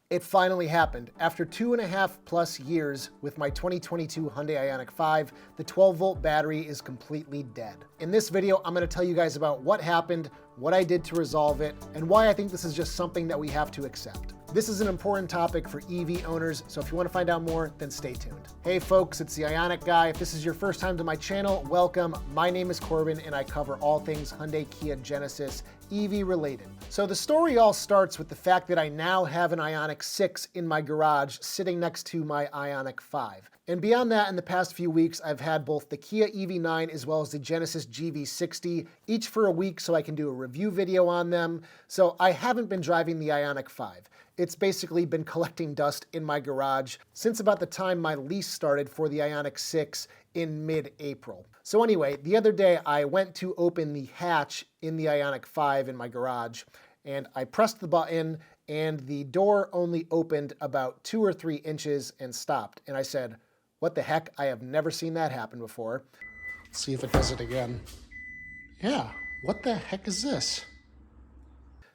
It finally happened. After 2.5+ years with my 2022 Hyundai Ioniq 5, the 12-volt battery is completely dead. In this video, I'm going to tell you guys about what happened, what I did to resolve it, and why I think this is just something that we have to accept. This is an important topic for EV owners, so if you want to find out more, then stay tuned. Hey folks, it's the Ioniq guy. If this is your first time to my channel, welcome. My name is Corbin and I cover all things Hyundai, Kia, Genesis, EV related. So the story all starts with the fact that I now have an Ioniq 6 in my garage sitting next to my Ioniq 5. And beyond that, in the past few weeks, I've had both the Kia EV9 as well as the Genesis GV60, each for a week so I can do a review video on them. So I haven't been driving the Ioniq 5. It's basically been collecting dust in my garage since about the time my lease started for the Ioniq 6 in mid-April. So anyway, the other day I went to open the hatch in the Ioniq 5 in my garage, and I pressed the button and the door only opened about 2 or 3 inches and stopped. And I said, what the heck? I have never seen that happen before. Let's see if it does it again. Yeah, what the heck is this?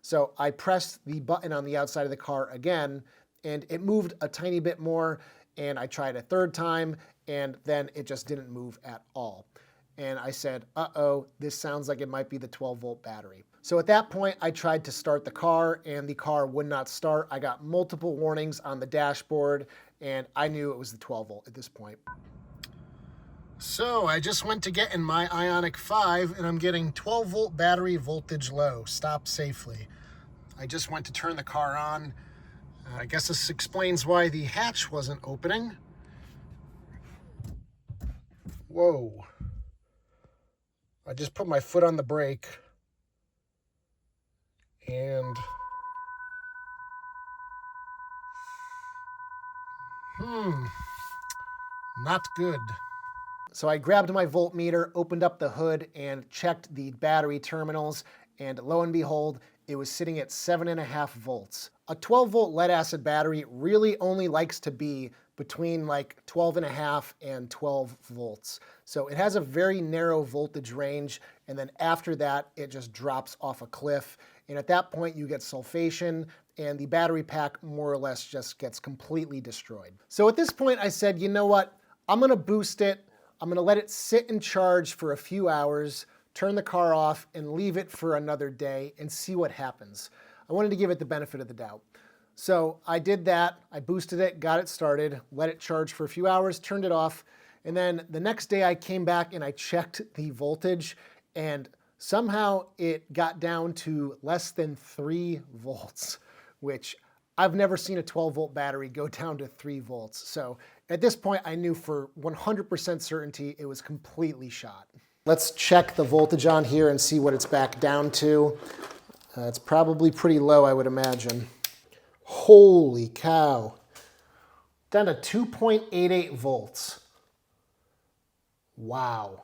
So I pressed the button on the outside of the car again, and it moved a tiny bit more, and I tried a third time, and then it just didn't move at all. And I said, uh-oh, this sounds like it might be the 12-volt battery. So at that point, I tried to start the car, and the car would not start. I got multiple warnings on the dashboard, and I knew it was the 12-volt at this point. So I just went to get in my Ioniq 5, and I'm getting 12-volt battery voltage low. Stop safely. I just went to turn the car on. I guess this explains why the hatch wasn't opening. Whoa. I just put my foot on the brake. And not good. So I grabbed my voltmeter, opened up the hood, and checked the battery terminals, and lo and behold, it was sitting at 7.5 volts. A 12-volt lead-acid battery really only likes to be between like 12.5 and 12 volts. So it has a very narrow voltage range, and then after that, it just drops off a cliff. And at that point, you get sulfation, and the battery pack more or less just gets completely destroyed. So at this point, I said, you know what? I'm gonna boost it. I'm gonna let it sit and charge for a few hours, turn the car off, and leave it for another day and see what happens. I wanted to give it the benefit of the doubt. So I did that. I boosted it, got it started, let it charge for a few hours, turned it off, and then the next day I came back and I checked the voltage, and somehow it got down to less than 3 volts, which I've never seen a 12-volt battery go down to 3 volts. So at this point, I knew for 100% certainty it was completely shot. Let's check the voltage on here and see what it's back down to. It's probably pretty low, I would imagine. Holy cow. Down to 2.88 volts. Wow.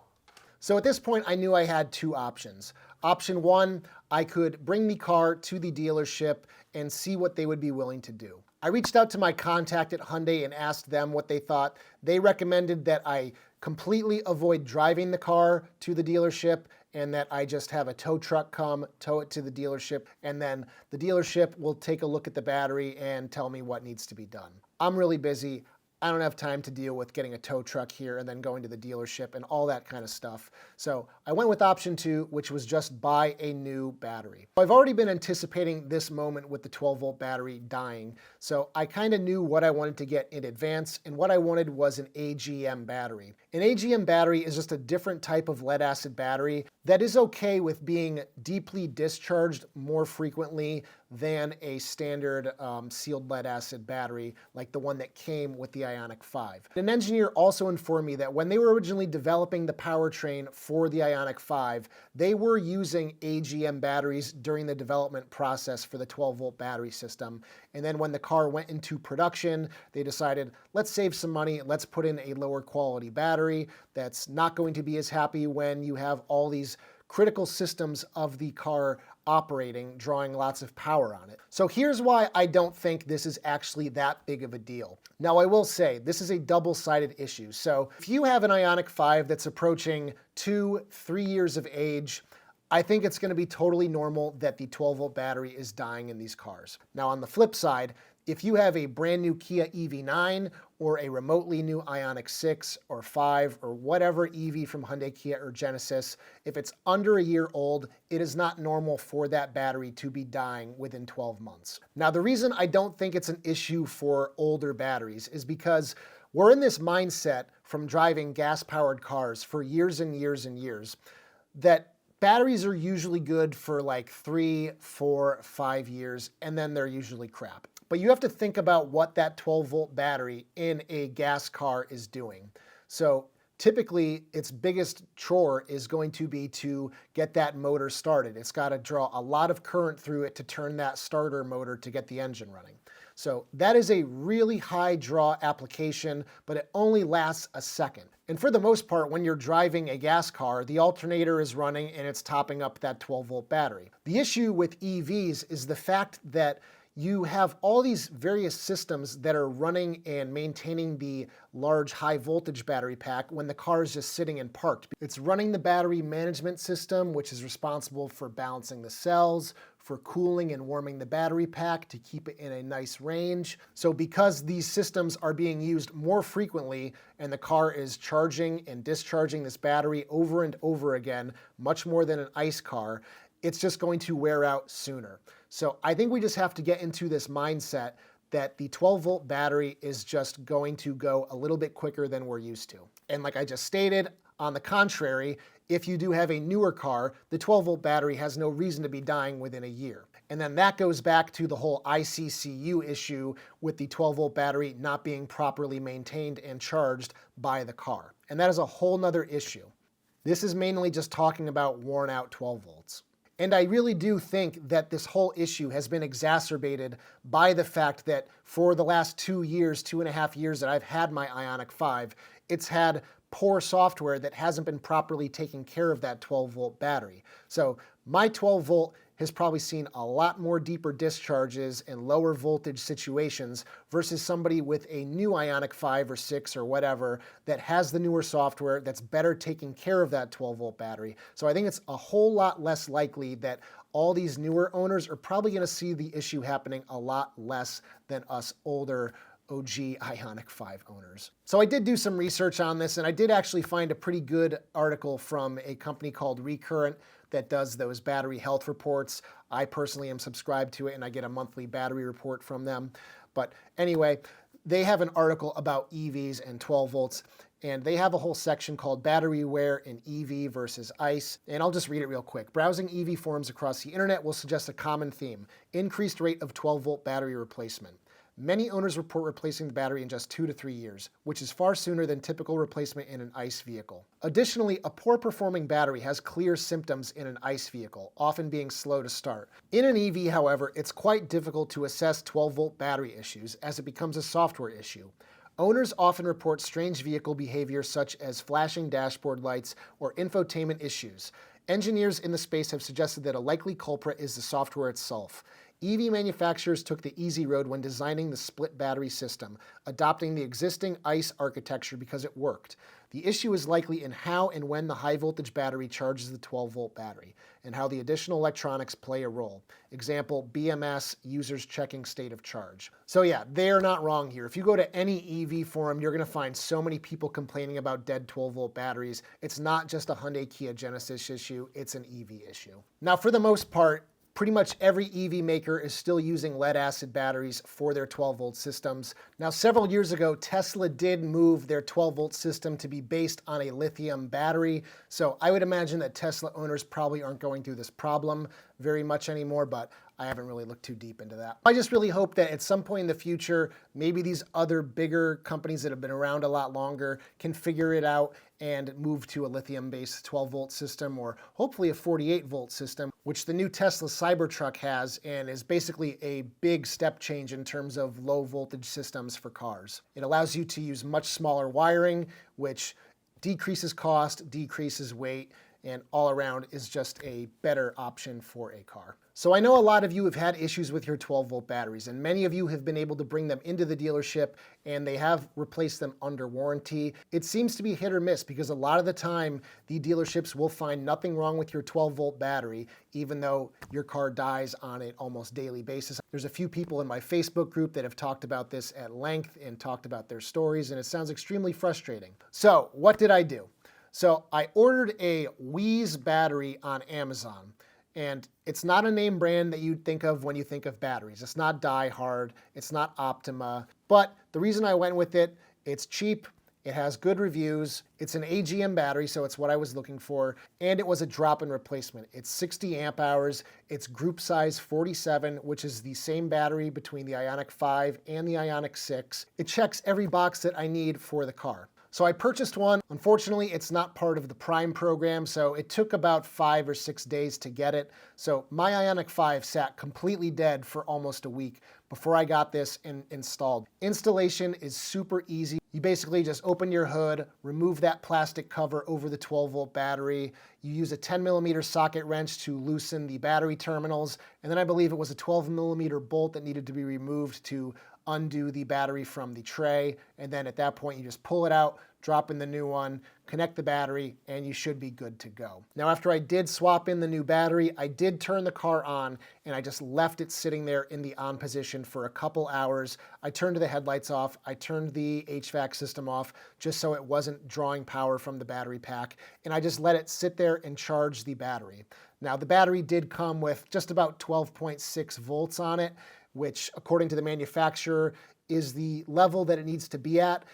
So at this point, I knew I had 2 options. Option 1, I could bring the car to the dealership and see what they would be willing to do. I reached out to my contact at Hyundai and asked them what they thought. They recommended that I completely avoid driving the car to the dealership and that I just have a tow truck come, tow it to the dealership, and then the dealership will take a look at the battery and tell me what needs to be done. I'm really busy. I don't have time to deal with getting a tow truck here and then going to the dealership and all that kind of stuff. So I went with option 2, which was just buy a new battery. I've already been anticipating this moment with the 12-volt battery dying, so I kind of knew what I wanted to get in advance, and what I wanted was an AGM battery. An AGM battery is just a different type of lead-acid battery that is okay with being deeply discharged more frequently than a standard sealed lead-acid battery like the one that came with the Ioniq 5. An engineer also informed me that when they were originally developing the powertrain for the Ioniq 5, they were using AGM batteries during the development process for the 12-volt battery system. And then when the car went into production, they decided, let's save some money, let's put in a lower quality battery that's not going to be as happy when you have all these critical systems of the car operating, drawing lots of power on it. So here's why I don't think this is actually that big of a deal. Now I will say, this is a double-sided issue. So if you have an Ioniq 5 that's approaching 2-3 years of age, I think it's going to be totally normal that the 12-volt battery is dying in these cars. Now on the flip side, If you have a brand new Kia EV9 or a remotely new Ioniq 6 or 5 or whatever EV from Hyundai, Kia, or Genesis, if it's under a year old, it is not normal for that battery to be dying within 12 months. Now, the reason I don't think it's an issue for older batteries is because we're in this mindset from driving gas-powered cars for years and years and years that batteries are usually good for like 3, 4, 5 years, and then they're usually crap. But you have to think about what that 12-volt battery in a gas car is doing. So typically, its biggest chore is going to be to get that motor started. It's got to draw a lot of current through it to turn that starter motor to get the engine running. So that is a really high draw application, but it only lasts a second. And for the most part, when you're driving a gas car, the alternator is running and it's topping up that 12-volt battery. The issue with EVs is the fact that you have all these various systems that are running and maintaining the large high voltage battery pack when the car is just sitting and parked. It's running the battery management system, which is responsible for balancing the cells, for cooling and warming the battery pack to keep it in a nice range. So because these systems are being used more frequently and the car is charging and discharging this battery over and over again, much more than an ICE car, it's just going to wear out sooner. So I think we just have to get into this mindset that the 12-volt battery is just going to go a little bit quicker than we're used to. And like I just stated, on the contrary, if you do have a newer car, the 12-volt battery has no reason to be dying within a year. And then that goes back to the whole ICCU issue with the 12-volt battery not being properly maintained and charged by the car. And that is a whole nother issue. This is mainly just talking about worn out 12 volts. And I really do think that this whole issue has been exacerbated by the fact that for the last 2 years, 2.5 years that I've had my Ioniq 5, it's had poor software that hasn't been properly taking care of that 12-volt battery. So my 12-volt has probably seen a lot more deeper discharges and lower voltage situations versus somebody with a new Ioniq 5 or 6 or whatever that has the newer software that's better taking care of that 12-volt battery. So I think it's a whole lot less likely that all these newer owners are probably going to see the issue happening a lot less than us older OG Ioniq 5 owners. So I did do some research on this, and I did actually find a pretty good article from a company called Recurrent that does those battery health reports. I personally am subscribed to it, and I get a monthly battery report from them. But anyway, they have an article about EVs and 12 volts, and they have a whole section called Battery Wear in EV versus ICE. And I'll just read it real quick. Browsing EV forums across the internet will suggest a common theme: increased rate of 12-volt battery replacement. Many owners report replacing the battery in just 2 to 3 years, which is far sooner than typical replacement in an ICE vehicle. Additionally, a poor performing battery has clear symptoms in an ICE vehicle, often being slow to start. In an EV, however, it's quite difficult to assess 12-volt battery issues as it becomes a software issue. Owners often report strange vehicle behavior such as flashing dashboard lights or infotainment issues. Engineers in the space have suggested that a likely culprit is the software itself. EV manufacturers took the easy road when designing the split battery system, adopting the existing ICE architecture because it worked. The issue is likely in how and when the high voltage battery charges the 12-volt battery, and how the additional electronics play a role. Example, BMS, users checking state of charge. So yeah, they're not wrong here. If you go to any EV forum, you're gonna find so many people complaining about dead 12-volt batteries. It's not just a Hyundai, Kia, Genesis issue, it's an EV issue. Now, for the most part, pretty much every EV maker is still using lead-acid batteries for their 12-volt systems. Now, several years ago, Tesla did move their 12-volt system to be based on a lithium battery, so I would imagine that Tesla owners probably aren't going through this problem very much anymore, but I haven't really looked too deep into that. I just really hope that at some point in the future, maybe these other bigger companies that have been around a lot longer can figure it out and move to a lithium-based 12-volt system, or hopefully a 48-volt system, which the new Tesla Cybertruck has, and is basically a big step change in terms of low voltage systems for cars. It allows you to use much smaller wiring, which decreases cost, decreases weight, and all around is just a better option for a car. So I know a lot of you have had issues with your 12-volt batteries, and many of you have been able to bring them into the dealership and they have replaced them under warranty. It seems to be hit or miss because a lot of the time the dealerships will find nothing wrong with your 12-volt battery, even though your car dies on an almost daily basis. There's a few people in my Facebook group that have talked about this at length and talked about their stories, and it sounds extremely frustrating. So what did I do? So I ordered a Wheeze battery on Amazon. And it's not a name brand that you'd think of when you think of batteries. It's not Die Hard, it's not Optima, but the reason I went with it, it's cheap, it has good reviews, it's an AGM battery, so it's what I was looking for, and it was a drop-in replacement. It's 60 amp hours, it's group size 47, which is the same battery between the Ioniq 5 and the Ioniq 6. It checks every box that I need for the car. So I purchased one. Unfortunately, it's not part of the Prime program, so it took about 5 or 6 days to get it. So my Ioniq 5 sat completely dead for almost a week before I got this installed. Installation is super easy. You basically just open your hood, remove that plastic cover over the 12-volt battery. You use a 10mm socket wrench to loosen the battery terminals, and then I believe it was a 12mm bolt that needed to be removed to undo the battery from the tray, and then at that point you just pull it out, drop in the new one, connect the battery, and you should be good to go. Now after I did swap in the new battery, I did turn the car on and I just left it sitting there in the on position for a couple hours. I turned the headlights off, I turned the HVAC system off just so it wasn't drawing power from the battery pack, and I just let it sit there and charge the battery. Now the battery did come with just about 12.6 volts on it, which according to the manufacturer is the level that it needs to be at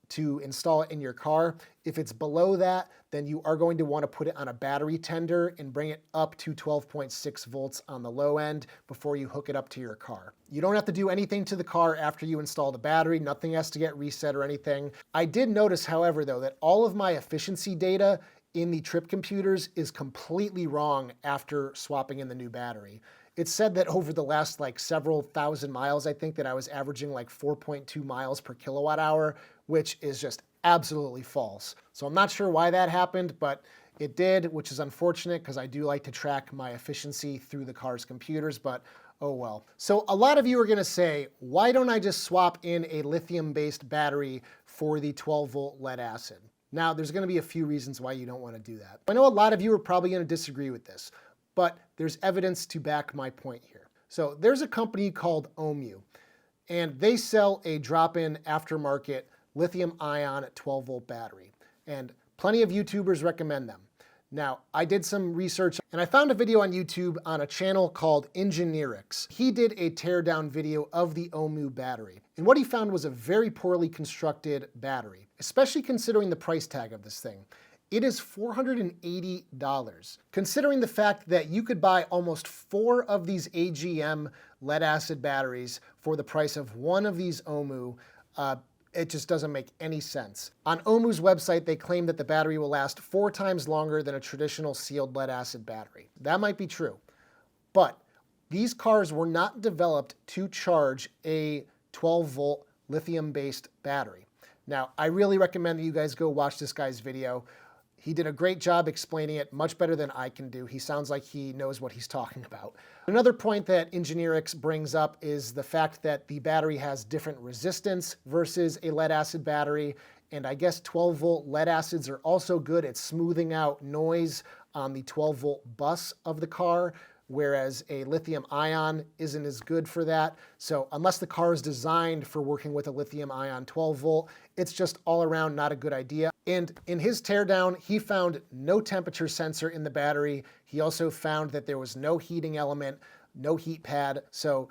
to install it in your car. If it's below that, then you are going to want to put it on a battery tender and bring it up to 12.6 volts on the low end before you hook it up to your car. You don't have to do anything to the car after you install the battery. Nothing has to get reset or anything. I did notice, however, though, that all of my efficiency data in the trip computers is completely wrong after swapping in the new battery. It said that over the last several thousand miles, I think that I was averaging 4.2 miles per kilowatt hour, which is just absolutely false. So I'm not sure why that happened, but it did, which is unfortunate because I do like to track my efficiency through the car's computers, but oh well. So a lot of you are gonna say, why don't I just swap in a lithium-based battery for the 12-volt lead acid? Now, there's gonna be a few reasons why you don't wanna do that. I know a lot of you are probably gonna disagree with this, but there's evidence to back my point here. So there's a company called Ohmu, and they sell a drop-in aftermarket lithium-ion 12-volt battery, and plenty of YouTubers recommend them. Now, I did some research and I found a video on YouTube on a channel called Ioniq. He did a teardown video of the Ohmu battery, and what he found was a very poorly constructed battery, especially considering the price tag of this thing. It is $480. Considering the fact that you could buy almost 4 of these AGM lead acid batteries for the price of one of these Ohmu, it just doesn't make any sense. On Ohmu's website, they claim that the battery will last 4 times longer than a traditional sealed lead acid battery. That might be true, but these cars were not developed to charge a 12-volt lithium-based battery. Now, I really recommend that you guys go watch this guy's video. He did a great job explaining it, much better than I can do. He sounds like he knows what he's talking about. Another point that Ioniq brings up is the fact that the battery has different resistance versus a lead acid battery. And I guess 12-volt lead acids are also good at smoothing out noise on the 12-volt bus of the car, whereas a lithium ion isn't as good for that. So unless the car is designed for working with a lithium ion 12-volt, it's just all around not a good idea. And in his teardown, he found no temperature sensor in the battery. He also found that there was no heating element, no heat pad. So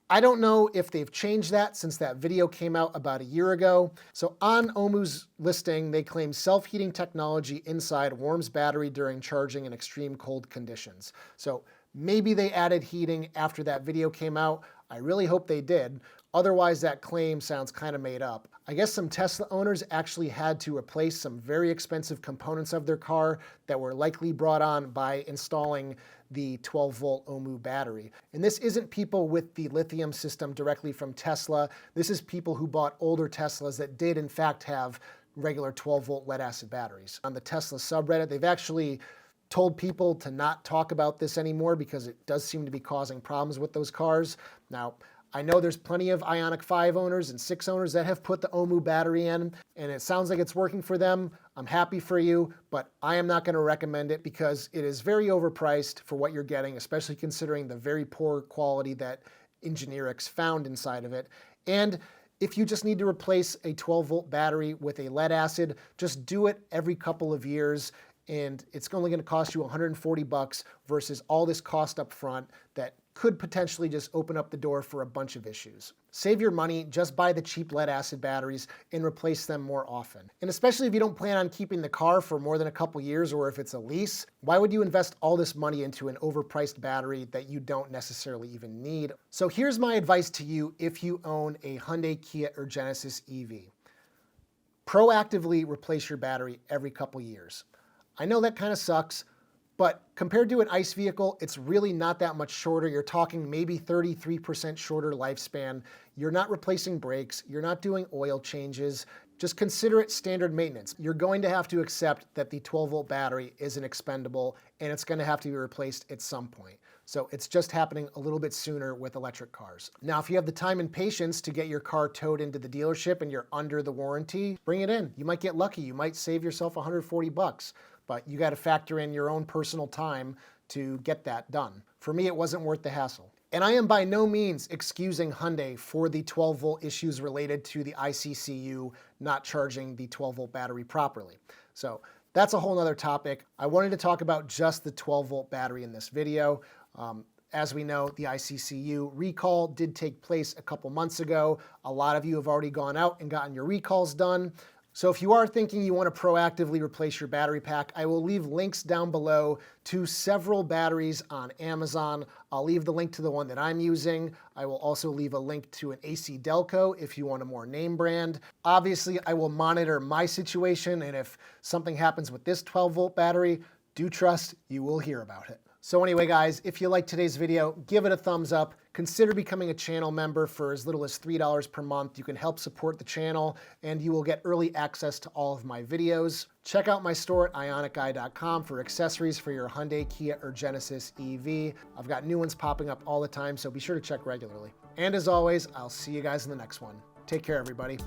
I don't know if they've changed that since that video came out about a year ago. So on Ohmu's listing, they claim self-heating technology inside warms battery during charging in extreme cold conditions. So maybe they added heating after that video came out. I really hope they did. Otherwise, that claim sounds kind of made up. I guess some Tesla owners actually had to replace some very expensive components of their car that were likely brought on by installing the 12-volt Ohmu battery. And this isn't people with the lithium system directly from Tesla. This is people who bought older Teslas that did in fact have regular 12-volt lead acid batteries. On the Tesla subreddit, they've actually told people to not talk about this anymore because it does seem to be causing problems with those cars. Now, I know there's plenty of Ioniq 5 owners and 6 owners that have put the OMU battery in, and it sounds like it's working for them. I'm happy for you, but I am not going to recommend it because it is very overpriced for what you're getting, especially considering the very poor quality that Ioniq found inside of it. And if you just need to replace a 12-volt battery with a lead acid, just do it every couple of years, and it's only going to cost you $140 versus all this cost up front that could potentially just open up the door for a bunch of issues. Save your money, just buy the cheap lead acid batteries and replace them more often. And especially if you don't plan on keeping the car for more than a couple years, or if it's a lease, why would you invest all this money into an overpriced battery that you don't necessarily even need? So here's my advice to you if you own a Hyundai, Kia, or Genesis EV. Proactively replace your battery every couple years. I know that kind of sucks, but compared to an ICE vehicle, it's really not that much shorter. You're talking maybe 33% shorter lifespan. You're not replacing brakes. You're not doing oil changes. Just consider it standard maintenance. You're going to have to accept that the 12-volt battery isn't expendable and it's going to have to be replaced at some point. So it's just happening a little bit sooner with electric cars. Now, if you have the time and patience to get your car towed into the dealership and you're under the warranty, bring it in. You might get lucky. You might save yourself $140. But you got to factor in your own personal time to get that done. For me, it wasn't worth the hassle. And I am by no means excusing Hyundai for the 12-volt issues related to the ICCU not charging the 12-volt battery properly. So that's a whole nother topic. I wanted to talk about just the 12-volt battery in this video. As we know, the ICCU recall did take place a couple months ago. A lot of you have already gone out and gotten your recalls done. So if you are thinking you want to proactively replace your battery pack, I will leave links down below to several batteries on Amazon. I'll leave the link to the one that I'm using. I will also leave a link to an AC Delco if you want a more name brand. Obviously, I will monitor my situation, and if something happens with this 12-volt battery, do trust you will hear about it. So anyway, guys, if you liked today's video, give it a thumbs up. Consider becoming a channel member for as little as $3 per month. You can help support the channel, and you will get early access to all of my videos. Check out my store at ioniqguy.com for accessories for your Hyundai, Kia, or Genesis EV. I've got new ones popping up all the time, so be sure to check regularly. And as always, I'll see you guys in the next one. Take care, everybody.